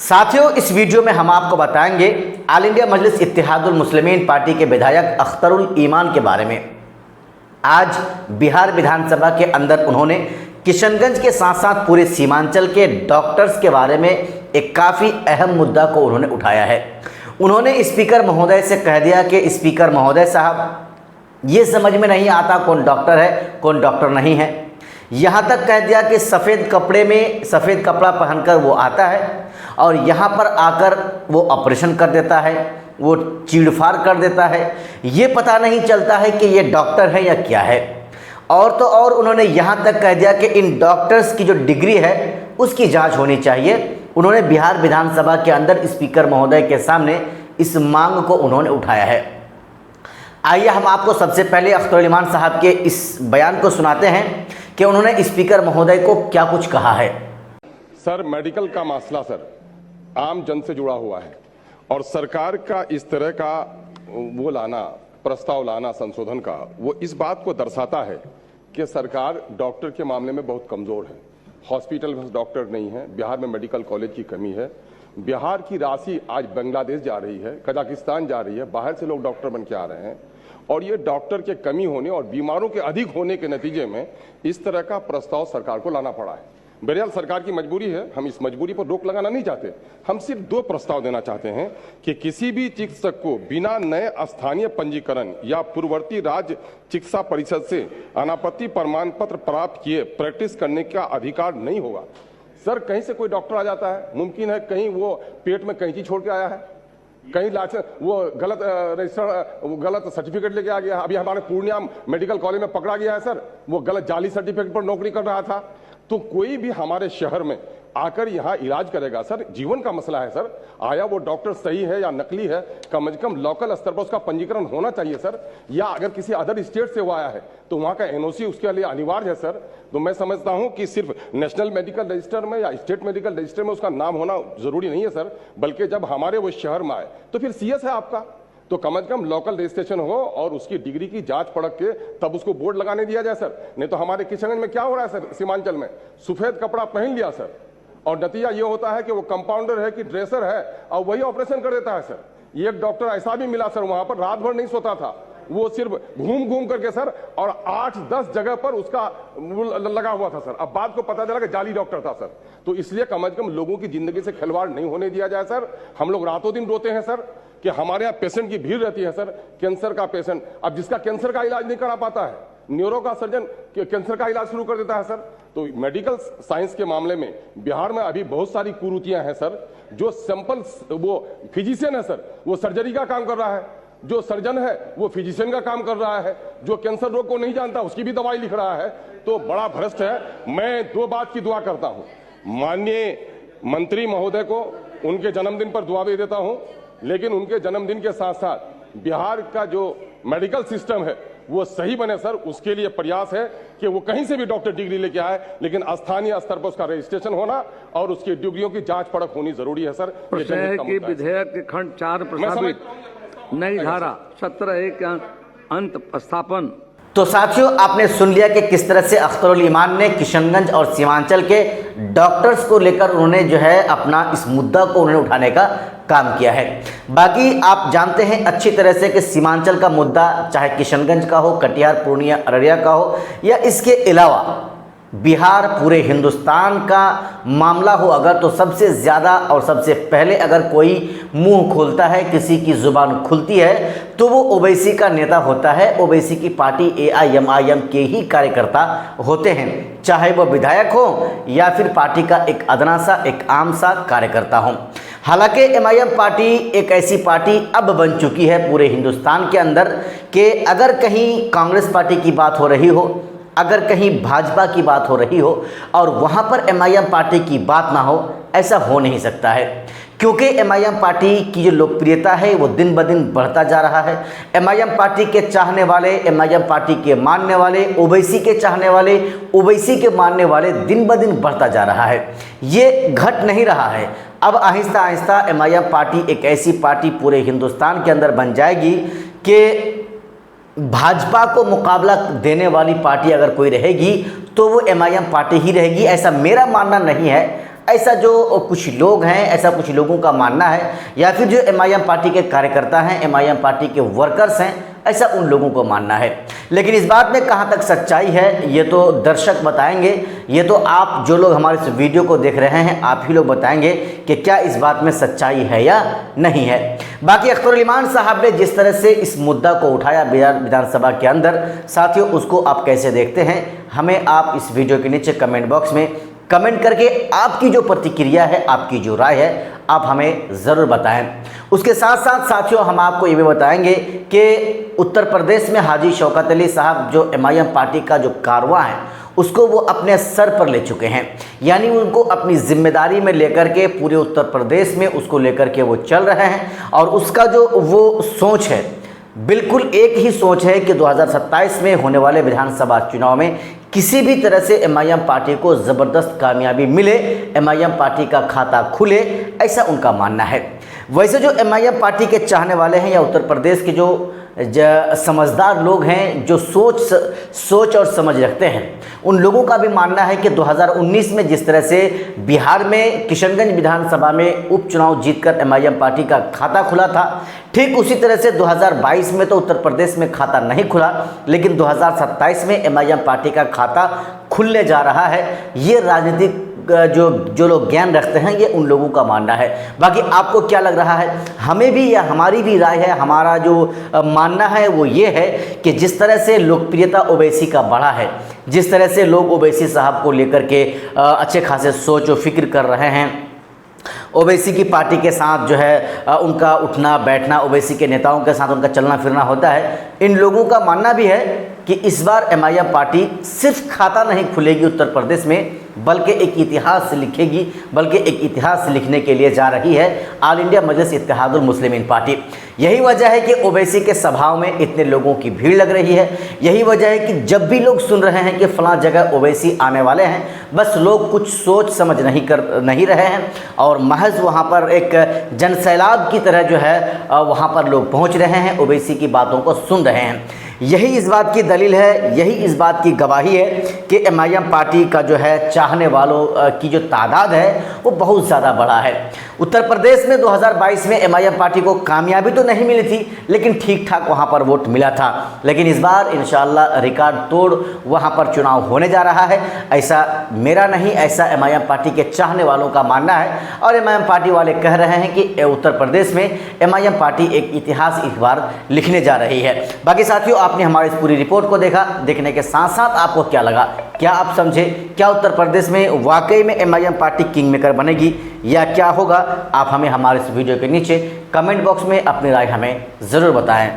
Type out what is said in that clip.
साथियों, इस वीडियो में हम आपको बताएंगे ऑल इंडिया मजलिस इत्तेहादुल मुस्लिमीन पार्टी के विधायक अख्तरुल ईमान के बारे में। आज बिहार विधानसभा के अंदर उन्होंने किशनगंज के साथ साथ पूरे सीमांचल के डॉक्टर्स के बारे में एक काफ़ी अहम मुद्दा को उन्होंने उठाया है। उन्होंने स्पीकर महोदय से कह दिया कि स्पीकर महोदय साहब, ये समझ में नहीं आता कौन डॉक्टर है कौन डॉक्टर नहीं है। यहाँ तक कह दिया कि सफ़ेद कपड़े में सफ़ेद कपड़ा पहनकर वो आता है और यहाँ पर आकर वो ऑपरेशन कर देता है, वो चीड़फाड़ कर देता है। ये पता नहीं चलता है कि ये डॉक्टर है या क्या है। और तो और उन्होंने यहाँ तक कह दिया कि इन डॉक्टर्स की जो डिग्री है उसकी जांच होनी चाहिए। उन्होंने बिहार विधानसभा के अंदर स्पीकर महोदय के सामने इस मांग को उन्होंने उठाया है। आइए हम आपको सबसे पहले अख्तरुल ईमान साहब के इस बयान को सुनाते हैं कि उन्होंने स्पीकर महोदय को क्या कुछ कहा है। सर, मेडिकल का मसला सर आम जन से जुड़ा हुआ है और सरकार का इस तरह का वो लाना, प्रस्ताव लाना संशोधन का, वो इस बात को दर्शाता है कि सरकार डॉक्टर के मामले में बहुत कमज़ोर है। हॉस्पिटल में डॉक्टर नहीं है, बिहार में मेडिकल कॉलेज की कमी है। बिहार की राशि आज बांग्लादेश जा रही है, कजाकिस्तान जा रही है, बाहर से लोग डॉक्टर बन के आ रहे हैं और ये डॉक्टर के कमी होने और बीमारों के अधिक होने के नतीजे में इस तरह का प्रस्ताव सरकार को लाना पड़ा है। बहरहाल सरकार की मजबूरी है, हम इस मजबूरी पर रोक लगाना नहीं चाहते। हम सिर्फ दो प्रस्ताव देना चाहते हैं कि किसी भी चिकित्सक को बिना नए स्थानीय पंजीकरण या पूर्ववर्ती राज्य चिकित्सा परिषद से अनापत्ति प्रमाण पत्र प्राप्त किए प्रैक्टिस करने का अधिकार नहीं होगा। सर, कहीं से कोई डॉक्टर आ जाता है, मुमकिन है कहीं वो पेट में कैंची छोड़ के आया है, कहीं लाइसेंस वो गलत रजिस्टर गलत सर्टिफिकेट लेके आ गया। अभी हमारे पूर्णिया मेडिकल कॉलेज में पकड़ा गया है सर, वो गलत जाली सर्टिफिकेट पर नौकरी कर रहा था। तो कोई भी हमारे शहर में आकर यहाँ इलाज करेगा सर, जीवन का मसला है सर। आया वो डॉक्टर सही है या नकली है, कम से कम लोकल स्तर पर उसका पंजीकरण होना चाहिए सर। या अगर किसी अदर स्टेट से वो आया है तो वहाँ का एनओसी उसके लिए अनिवार्य है सर। तो मैं समझता हूँ कि सिर्फ नेशनल मेडिकल रजिस्टर में या स्टेट मेडिकल रजिस्टर में उसका नाम होना जरूरी नहीं है सर, बल्कि जब हमारे वो शहर में आए तो फिर सीएस है आपका, तो कम से कम लोकल रजिस्ट्रेशन हो और उसकी डिग्री की जांच परख के तब उसको बोर्ड लगाने दिया जाए सर। नहीं तो हमारे किशनगंज में क्या हो रहा है सर, सीमांचल में सफेद कपड़ा पहन लिया सर और नतीजा ये होता है कि वो कंपाउंडर है कि ड्रेसर है और वही ऑपरेशन कर देता है सर। ये एक डॉक्टर ऐसा भी मिला सर, वहां पर रात भर नहीं सोता था, वो सिर्फ घूम घूम करके सर और 8-10 जगह पर उसका लगा हुआ था सर। अब बात को पता चला कि जाली डॉक्टर था सर। तो इसलिए कम से कम लोगों की जिंदगी से खिलवाड़ नहीं होने दिया जाए सर। हम लोग रातों दिन रोते हैं सर कि हमारे यहाँ पेशेंट की भीड़ रहती है सर, कैंसर का पेशेंट, अब जिसका कैंसर का इलाज नहीं करा पाता है, न्यूरो का सर्जन कैंसर का इलाज शुरू कर देता है सर। तो मेडिकल साइंस के मामले में बिहार में अभी बहुत सारी कुरीतियां हैं सर। जो सैंपल वो फिजिशियन है सर, वो सर्जरी का काम कर रहा है, जो सर्जन है वो फिजिशियन का काम कर रहा है, जो कैंसर रोग को नहीं जानता उसकी भी दवाई लिख रहा है। तो बड़ा भ्रष्ट है। मैं दो बात की दुआ करता हूं, माननीय मंत्री महोदय को उनके जन्मदिन पर दुआ भी देता हूं, लेकिन उनके जन्मदिन के साथ साथ बिहार का जो मेडिकल सिस्टम है वो सही बने सर। उसके लिए प्रयास है कि वो कहीं से भी डॉक्टर डिग्री लेके आए, लेकिन स्थानीय स्तर पर उसका रजिस्ट्रेशन होना और उसकी डिग्रियों की जांच परख होनी जरूरी है सर। विधेयक के खंड 4 प्रस्तावित नई धारा 17(a) का अंत स्थापन। तो साथियों, आपने सुन लिया कि किस तरह से अख्तरुल ईमान ने किशनगंज और सीमांचल के डॉक्टर्स को लेकर उन्होंने जो है अपना इस मुद्दा को उन्होंने उठाने का काम किया है। बाकी आप जानते हैं अच्छी तरह से कि सीमांचल का मुद्दा चाहे किशनगंज का हो, कटिहार, पूर्णिया, अररिया का हो या इसके अलावा बिहार पूरे हिंदुस्तान का मामला हो अगर, तो सबसे ज़्यादा और सबसे पहले अगर कोई मुंह खोलता है, किसी की ज़ुबान खुलती है तो वो ओवैसी का नेता होता है। ओवैसी की पार्टी AIMIM के ही कार्यकर्ता होते हैं, चाहे वो विधायक हो या फिर पार्टी का एक अदना सा एक आम सा कार्यकर्ता हो। हालांकि MIM पार्टी एक ऐसी पार्टी अब बन चुकी है पूरे हिंदुस्तान के अंदर कि अगर कहीं कांग्रेस पार्टी की बात हो रही हो, अगर कहीं भाजपा की बात हो रही हो और वहाँ पर MIM पार्टी की बात ना हो, ऐसा हो नहीं सकता है। क्योंकि MIM पार्टी की जो लोकप्रियता है वो दिन ब दिन बढ़ता जा रहा है। MIM पार्टी के चाहने वाले, MIM पार्टी के मानने वाले, ओवैसी के चाहने वाले, ओवैसी के मानने वाले दिन ब दिन बढ़ता जा रहा है। ये घट नहीं रहा है। अब आहिस्ता आहिस्ता MIM पार्टी एक ऐसी पार्टी पूरे हिंदुस्तान के अंदर बन जाएगी कि भाजपा को मुकाबला देने वाली पार्टी अगर कोई रहेगी तो वो MIM पार्टी ही रहेगी। ऐसा मेरा मानना नहीं है। ऐसा जो कुछ लोग हैं, ऐसा कुछ लोगों का मानना है, या फिर जो एमआईएम पार्टी के कार्यकर्ता हैं, एमआईएम पार्टी के वर्कर्स हैं, ऐसा उन लोगों को मानना है। लेकिन इस बात में कहाँ तक सच्चाई है ये तो दर्शक बताएंगे, ये तो आप जो लोग हमारे इस वीडियो को देख रहे हैं आप ही लोग बताएंगे कि क्या इस बात में सच्चाई है या नहीं है। बाकी अख्तरुल ईमान साहब ने जिस तरह से इस मुद्दा को उठाया बिहार विधानसभा के अंदर, साथियों उसको आप कैसे देखते हैं, हमें आप इस वीडियो के नीचे कमेंट बॉक्स में कमेंट करके आपकी जो प्रतिक्रिया है, आपकी जो राय है, आप हमें ज़रूर बताएं। उसके साथ साथ साथियों हम आपको ये भी बताएंगे कि उत्तर प्रदेश में हाजी शौकत अली साहब जो एमआईएम पार्टी का जो कारवां है उसको वो अपने सर पर ले चुके हैं, यानी उनको अपनी जिम्मेदारी में लेकर के पूरे उत्तर प्रदेश में उसको लेकर के वो चल रहे हैं। और उसका जो वो सोच है, बिल्कुल एक ही सोच है कि 2027 में होने वाले विधानसभा चुनाव में किसी भी तरह से एमआईएम पार्टी को ज़बरदस्त कामयाबी मिले, एमआईएम पार्टी का खाता खुले, ऐसा उनका मानना है। वैसे जो एमआईएम पार्टी के चाहने वाले हैं या उत्तर प्रदेश के जो समझदार लोग हैं, जो सोच और समझ रखते हैं, उन लोगों का भी मानना है कि 2019 में जिस तरह से बिहार में किशनगंज विधानसभा में उपचुनाव जीतकर एमआईएम पार्टी का खाता खुला था, ठीक उसी तरह से 2022 में तो उत्तर प्रदेश में खाता नहीं खुला, लेकिन 2027 में एमआईएम पार्टी का खाता खुलने जा रहा है। ये राजनीतिक जो लोग ज्ञान रखते हैं, ये उन लोगों का मानना है। बाकी आपको क्या लग रहा है, हमें भी या हमारी भी राय है, हमारा जो मानना है वो ये है कि जिस तरह से लोकप्रियता ओवैसी का बढ़ा है, जिस तरह से लोग ओवैसी साहब को लेकर के अच्छे खासे सोच और फिक्र कर रहे हैं, ओवैसी की पार्टी के साथ जो है उनका उठना बैठना, ओवैसी के नेताओं के साथ उनका चलना फिरना होता है, इन लोगों का मानना भी है कि इस बार एमआईएम पार्टी सिर्फ खाता नहीं खुलेगी उत्तर प्रदेश में, बल्कि एक इतिहास लिखेगी, बल्कि एक इतिहास लिखने के लिए जा रही है ऑल इंडिया मजलिस इत्तेहादुल मुस्लिमीन पार्टी। यही वजह है कि ओवैसी के सभाओं में इतने लोगों की भीड़ लग रही है। यही वजह है कि जब भी लोग सुन रहे हैं कि फलां जगह ओवैसी आने वाले हैं, बस लोग कुछ सोच समझ नहीं रहे हैं और महज वहाँ पर एक जनसैलाब की तरह जो है वहाँ पर लोग पहुँच रहे हैं, ओवैसी की बातों को सुन रहे हैं। यही इस बात की दलील है, यही इस बात की गवाही है कि एमआईएम पार्टी का जो है चाहने वालों की जो तादाद है वो बहुत ज़्यादा बड़ा है। उत्तर प्रदेश में 2022 में एमआईएम पार्टी को कामयाबी तो नहीं मिली थी, लेकिन ठीक ठाक वहाँ पर वोट मिला था। लेकिन इस बार इंशाअल्लाह रिकॉर्ड तोड़ वहाँ पर चुनाव होने जा रहा है। ऐसा मेरा नहीं, ऐसा एमआईएम पार्टी के चाहने वालों का मानना है। और एमआईएम पार्टी वाले कह रहे हैं कि उत्तर प्रदेश में एमआईएम पार्टी एक इतिहास इस बार लिखने जा रही है। बाकी साथियों, आपने हमारी इस पूरी रिपोर्ट को देखा, देखने के साथ साथ आपको क्या लगा, क्या आप समझे, क्या उत्तर प्रदेश में वाकई में एमआईएम पार्टी किंग मेकर बनेगी या क्या होगा, आप हमें हमारे इस वीडियो के नीचे कमेंट बॉक्स में अपनी राय हमें ज़रूर बताएं।